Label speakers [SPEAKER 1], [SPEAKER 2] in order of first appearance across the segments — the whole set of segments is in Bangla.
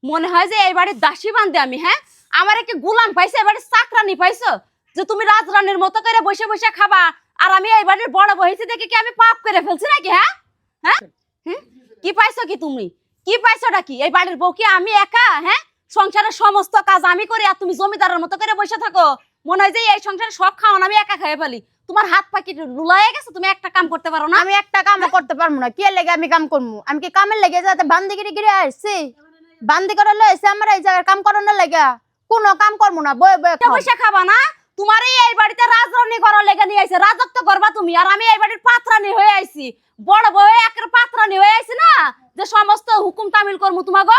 [SPEAKER 1] মনে হয় যে এই বাড়ির দাসী বান্ধে আমি, হ্যাঁ? আমার কি গোলাম পাইছে, এই বাড়ির চাকরানি পাইছো যে তুমি রাজরানীর মতো করে বসে বসে খাবা, আর আমি এই বাড়ির বড় বহিছি দেখে কি আমি পাপ করে ফেলছি নাকি? হ্যাঁ হ্যাঁ হুম? কি পাইছো কি তুমি? কি পাইছোটা কি? এই বাড়ির বউ কি আমি একা? হ্যাঁ, সংসারের সমস্ত কাজ আমি করি আর তুমি জমিদারের মতো করে বসে থাকো। মনে হয় যে এই সংসারে সব খাওয়ান আমি একা খাইয়ে ফেলি। তোমার হাত পা কি লুলায়ে গেছে? তুমি একটা কাম করতে পারো না?
[SPEAKER 2] আমি একটা কামও করতে পারবো না। কি লেগে আমি কাম করবো? আমি কি কামের লেগে যাতে বান্দিগিরি গিরে আসছি? বান্দি করে লইছে আমার এই জায়গার কাম করানোর লেগে। কোনো কাম করবো না, বয়ে বয়ে খাও।
[SPEAKER 1] বসে খাবা না? তোমার এই বাড়িতে রাজরানী করার লেগে নিয়ে আইছে, রাজত্ব করবা তুমি, আর আমি এই বাড়ির পাত্রানি হয়ে আইছি, বড় বউ একের পাত্রানি হয়ে আইছি না, যে সমস্ত হুকুম তামিল করবো তোমাগো।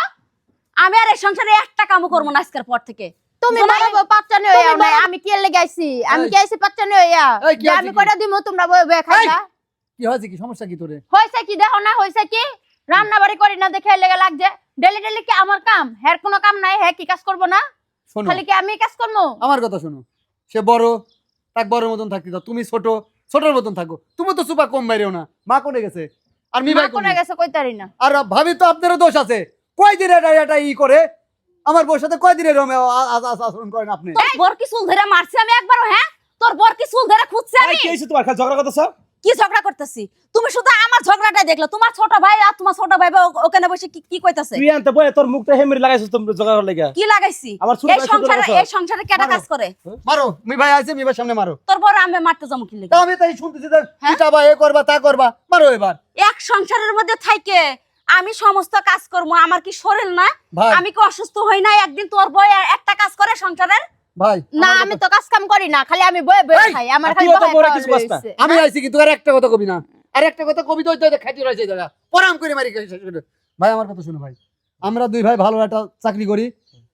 [SPEAKER 1] আমি আর এই সংসারে একটা কামও করবো না আজকের পর থেকে।
[SPEAKER 2] তুমি বড় পাচ্চানি হইয়া না, আমি কি লেগে আইছি? আমি কি আইছি পাচ্চানি হইয়া? যে আমি কইরা দিমু তোমরা বয়ে বয়ে খাইবা।
[SPEAKER 3] কি হয়েছে? কি সমস্যা কি তোরে?
[SPEAKER 2] হইছে কি দেখো না? হইছে কি? রান্না বাড়ি করি না দেখে লেগে লাগছে। ডেলি ডেলি কি আমার কাম? হের কোনো কাম নাই, হে কি কাজ করবো না?
[SPEAKER 3] শোনো,
[SPEAKER 2] খালি কি আমি কাজ করবো?
[SPEAKER 3] আমার কথা শোনো। সে বড়, তাক বড় মতন থাকতে দাও। তুমি ছোট, ছোটর মতন থাকো। তুমি তো সুপা কম বাইরেও না। মা কোনে গেছে? আর মি ভাই
[SPEAKER 2] কোনে
[SPEAKER 3] কোনে
[SPEAKER 2] গেছে কইতারি না।
[SPEAKER 3] আর ভাবি তো আপনারও দোষ আছে। কয় দিন এটা ই করে আমার বউর সাথে কয় দিনের আচরণ করেন আপনি?
[SPEAKER 1] তোর বর কি চুল ধরে মারছি আমি একবারও? হ্যাঁ, তোর বর কি চুল ধরে খুঁজছে আমি?
[SPEAKER 4] কি হইছে তোমার? খালি ঝগড়া করতেছ?
[SPEAKER 1] কি ঝগড়া করতেছি? তুমি শুধু আমার ঝগড়াটাই দেখলো। তোমার ছোট ভাই আর তোমার ছোট ভাই ওখানে বসে কি কি কইতাছে?
[SPEAKER 4] তুই আনতে বয়ে তোর মুখটা হেমরি লাগাইছিস তুমি ঝগড়া করার লাগা।
[SPEAKER 1] কি লাগাইছি?
[SPEAKER 4] আমার ছোট
[SPEAKER 1] এই
[SPEAKER 4] ভাই
[SPEAKER 1] সংসারে,
[SPEAKER 4] শুধু
[SPEAKER 1] এই সংসারে কেডা কাজ করে?
[SPEAKER 3] মারো, মি ভাই আছে, মি ভাই সামনে মারো।
[SPEAKER 1] তোর বর আমি মারতে যাবো কি লাগে?
[SPEAKER 3] তা আমি তাই শুনতেছি যে পিটাবা, এ করবা তা করবা। মারো এবার।
[SPEAKER 1] এক সংসারের মধ্যে থাইকে আমি সমস্ত কাজ করবো, আমার কি শরীর না?
[SPEAKER 3] ভাই।
[SPEAKER 1] আমি কি অসুস্থ হই না? একদিন তোর বই একটা কাজ করে সংসারের?
[SPEAKER 3] ভাই
[SPEAKER 2] না আমি তো কাজ কাম করি না, খালি আমি বয়ে বয়ে খাই। আমার খালি
[SPEAKER 4] তুইও তো
[SPEAKER 2] বহায়
[SPEAKER 4] বড়
[SPEAKER 2] খাওয়া
[SPEAKER 4] কিছু বাস্তা।
[SPEAKER 2] রইছে।
[SPEAKER 3] আমি আইছি কিন্তু আর একটা কথা কবি না। আর একটা কথা কবি তো খাইতে রয়েছে দাদা। পরাম করে মারি শেষ করে। ভাই আমার কথা শুনো ভাই। আমরা দুই ভাই ভালো একটা চাকরি করি।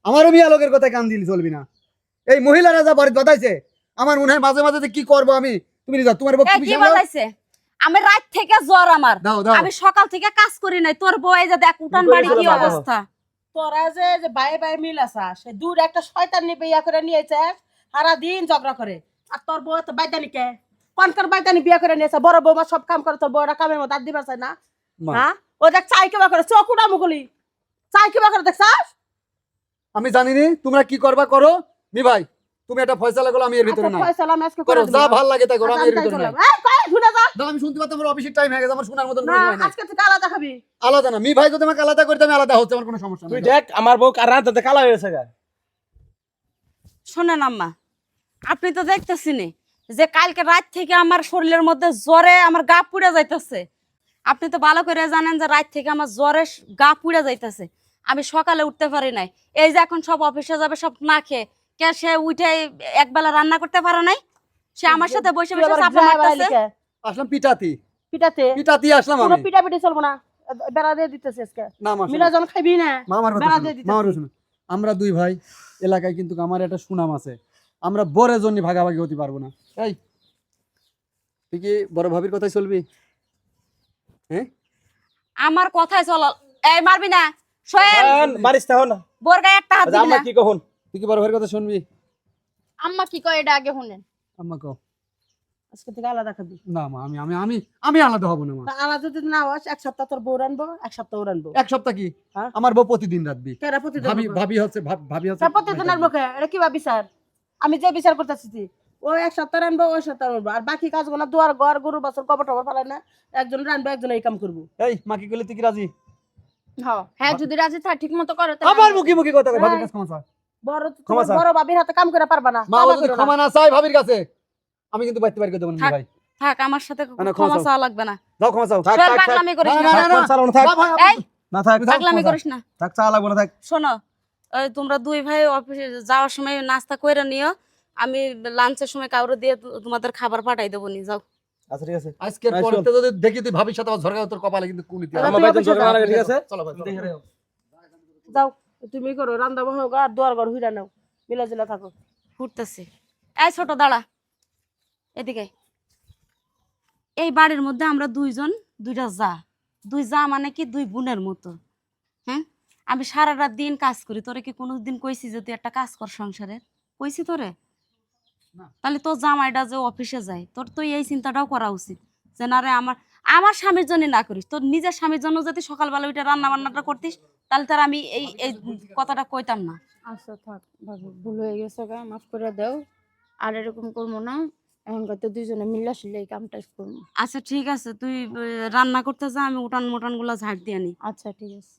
[SPEAKER 3] আমারও মিয়া লোকের কথায় কান দিলি চলবি না। এই মহিলারা যা বাড়িতে বাতাইছে, আমার মনে হয় মাঝে মাঝে যে কি করবো আমি। তুমি যাও, তোমার বউ
[SPEAKER 1] এই
[SPEAKER 3] তুমি
[SPEAKER 1] কি
[SPEAKER 3] সামলাও।
[SPEAKER 1] বলাইছে? আমি রাত থেকে জ্বর আমার।
[SPEAKER 3] দাও দাও।
[SPEAKER 1] আমি সকাল থেকে কাজ করি নাই। তোর বউ এই যে দেখ উঠান বাড়ি কি অবস্থা।
[SPEAKER 5] তোরা যে বাই বাই মিল আসা সে দূর একটা শয়তান নিয়ে বিয়া করে নিয়েছে, সারা দিন ঝগড়া করে। আর তোর বউ তো বাইদানিকে কনকর বাইদানি বিয়া করে নিয়েছে, বড় বৌমা সব কাম করে, তোর বউরা কামের মধ্যে আর দিবা চায় না।
[SPEAKER 3] মা,
[SPEAKER 5] হ্যাঁ, ও দেখ চাই কিবা করে, চকুটা মুগুলি চাই কিবা করে দেখছাস?
[SPEAKER 3] আমি জানি নি তোমরা কি করবা করো। মি ভাই তুমি একটা ফয়সালা করো, আমি এর ভিতরে নাই।
[SPEAKER 5] ফয়সালা আমি আজকে
[SPEAKER 3] করো
[SPEAKER 5] করে
[SPEAKER 3] যা
[SPEAKER 5] দিব।
[SPEAKER 3] ভাল লাগে তাই করো, আমি এর
[SPEAKER 5] আচ্ছা,
[SPEAKER 3] ভিতরে নাই।
[SPEAKER 5] চললাম। এই কই শুনে যা।
[SPEAKER 3] দাও, আমি শুনতে পাচ্ছি আমার অফিসের টাইম হয়ে গেছে, আমার শোনার মতন
[SPEAKER 5] না
[SPEAKER 3] কোনো সময় নাই।
[SPEAKER 5] আজকে থেকে আলাদা খাবি।
[SPEAKER 3] আলাদা না, মি ভাই যদি আমাকে আলাদা করতে আমি আলাদা হচ্ছে, আমার কোনো সমস্যা
[SPEAKER 4] তুই
[SPEAKER 3] নেই।
[SPEAKER 4] দেখ আমার বউ আর রাতে কালা হয়ে গেছে গা।
[SPEAKER 1] শোনেন আম্মা, আপনি তো দেখতেছিনি যে কালকে রাত থেকে আমার শরীরের মধ্যে জ্বরে আমার গা পুড়ে যাইতেছে। আপনি তো ভালো করে জানেন যে রাত থেকে আমার জ্বরে গা পুড়ে যাইতেছে। আমি সকালে উঠতে পারি নাই। এই যে এখন সব অফিসে যাবে সব না খেয়ে, কে সে উঠে একবেলা রান্না করতে পারে নাই? সে আমার সাথে বসে বসে চাপা মারতেছে।
[SPEAKER 3] আসলাম পিটাতি
[SPEAKER 5] পিটাতে
[SPEAKER 3] পিটাতি আসলাম
[SPEAKER 5] পুরো
[SPEAKER 3] আমি।
[SPEAKER 5] পিটা পিটি চলবো না, বেড়া দিয়ে দিতেছে আজকে।
[SPEAKER 3] না মা,
[SPEAKER 5] মিলা জন খাইবি না,
[SPEAKER 3] মা আমার কথা
[SPEAKER 5] বেড়া
[SPEAKER 3] শোনো,
[SPEAKER 5] দিয়ে
[SPEAKER 3] মা আমার
[SPEAKER 5] দিতেছে।
[SPEAKER 3] শোনো। আমরা দুই ভাই এলাকায় কিন্তু আমার একটা সুনাম আছে। আমরা বরের জন্য ভাগাভাগি হতে পারবো না। এই তুই কি বড় ভাবির কথাই চলবি? হ্যাঁ,
[SPEAKER 1] আমার কথাই চল। এই মারবি না, সোহেল
[SPEAKER 4] মারিস তাও না।
[SPEAKER 1] বোর গায়ে একটা হাত দিবি
[SPEAKER 4] আমরা
[SPEAKER 1] না।
[SPEAKER 4] কি কখন?
[SPEAKER 3] তুই কি বড় ভাইয়ের কথা শুনবি?
[SPEAKER 2] আম্মা কি কয় এটা আগে শুনেন।
[SPEAKER 3] আম্মা কও।
[SPEAKER 5] আজকে থেকে আলাদা খাবি।
[SPEAKER 3] না মা, আমি আমি আমি আমি আলাদা হব না মা।
[SPEAKER 5] তা আলাদা যদি না হস, এক সপ্তাহ তোর বউ রানবো, এক সপ্তাহ ও রানবো।
[SPEAKER 3] এক সপ্তাহ কি?
[SPEAKER 5] হ্যাঁ?
[SPEAKER 3] আমার বউ প্রতিদিন রাখবি।
[SPEAKER 5] কেরা প্রতিদিন
[SPEAKER 3] ভাবি
[SPEAKER 5] রানবো?
[SPEAKER 3] ভাবি হচ্ছে ভাবি হচ্ছে
[SPEAKER 5] তা প্রতিদিন রানবো কে? এটা কি বা বিচার? আমি যে বিচার করতেছি ও এক সপ্তাহ রানবো, ওই সপ্তাহ রানবো, আর বাকি কাজগুলো দুয়ার ঘর গরু বাছুর কবর টবর ফেলায় না, একজন রানবো একজন এই কাম করবো।
[SPEAKER 3] এই মা কি কইলে তুই কি রাজি?
[SPEAKER 2] হ্যাঁ যদি রাজি থাকে ঠিক মতো করো।
[SPEAKER 3] আবার মুখি মুখি কথা কই, ভাবির কাছে ক্ষমা চাও।
[SPEAKER 5] বড়
[SPEAKER 4] ক্ষমা চা।
[SPEAKER 5] বড় ভাবির হাতে কাম করে পারবা না।
[SPEAKER 3] মা
[SPEAKER 5] কামা
[SPEAKER 3] যদি
[SPEAKER 5] করো না।
[SPEAKER 3] ক্ষমা না চাই ভাবির কাছে, আমি কিন্তু বাইতে বাড়ি করে দেব না
[SPEAKER 1] থাক।
[SPEAKER 3] ভাই।
[SPEAKER 1] থাক, আমার সাথে
[SPEAKER 3] না, ক্ষমা
[SPEAKER 1] ক্ষমা
[SPEAKER 3] চাও।
[SPEAKER 1] চাওয়া লাগবে না।
[SPEAKER 3] যাও ক্ষমা চাও।
[SPEAKER 4] থাক
[SPEAKER 1] সোহেল
[SPEAKER 4] থাক থাক।
[SPEAKER 1] পাগলামি করিস
[SPEAKER 3] না,
[SPEAKER 1] না।
[SPEAKER 3] না, না, না।
[SPEAKER 4] চালানো থাক।
[SPEAKER 3] বা ভাই,
[SPEAKER 1] এই
[SPEAKER 4] না থাক।
[SPEAKER 3] যাও,
[SPEAKER 1] পাগলামি
[SPEAKER 3] ক্ষমা
[SPEAKER 1] করিস না।
[SPEAKER 4] থাক চা লাগবো না থাক।
[SPEAKER 1] শোনো, ওই তোমরা দুই ভাই অফিসে যাওয়ার সময় নাস্তা করে নিও। আমি লাঞ্চের সময় কাউরে দিয়ে তোমাদের খাবার পাঠাই দেবো নি। যাও।
[SPEAKER 4] আচ্ছা ঠিক আছে।
[SPEAKER 3] আজকের
[SPEAKER 4] ভাই,
[SPEAKER 3] পরেতে যদি দেখি তুই ভাবির সাথে আমার ঝরগা তোর কপালে কিন্তু কুলিতে
[SPEAKER 5] আমার
[SPEAKER 4] আমার
[SPEAKER 5] তুই
[SPEAKER 4] বেতন
[SPEAKER 5] অফিসে
[SPEAKER 4] ঝগড়া
[SPEAKER 5] যা।
[SPEAKER 4] না ঠিক আছে?
[SPEAKER 3] চলো ভাই, চলো।
[SPEAKER 4] দেখে রে।
[SPEAKER 5] যাও তুমি করো, রান্না বড় হোক আর দুয়ার ঘর হুইরা নাও, মিলা জিলা থাকো।
[SPEAKER 1] ঘুরতেছি। এই ছোট দাঁড়া, এদিকে। এই বাড়ির মধ্যে আমরা দুইজন দুইটা যা। দুই যা মানে কি দুই বোনের মতো। হ্যাঁ, আমি সারাটা দিন কাজ করি। তোরে কি কোনোদিন কইছি যে তুই একটা কাজ কর সংসারের? কইছি তোরে? তাহলে তোর জামাইটা যে অফিসে যায়, তোর তো এই চিন্তাটাও করা উচিত যে না রে, আমার স্বামীর জন্য না করিস, তোর নিজের স্বামীর জন্য যদি সকালবেলা ওইটা রান্না বান্নাটা করতিস তাহলে তার আমি এই এই কথাটা কইতাম না।
[SPEAKER 2] আচ্ছা থাক ভাবি, ভুল হয়ে গেছে গা, মাফ করে দাও। আর এরকম করবো না। এখনকার তো দুইজনে মিল্লা শিল্লা এই কামটা করবো।
[SPEAKER 1] আচ্ছা ঠিক আছে, তুই রান্না করতে যা, আমি উঠান মোটান গুলা ঝাড় দিয়ে আনি।
[SPEAKER 2] আচ্ছা ঠিক আছে।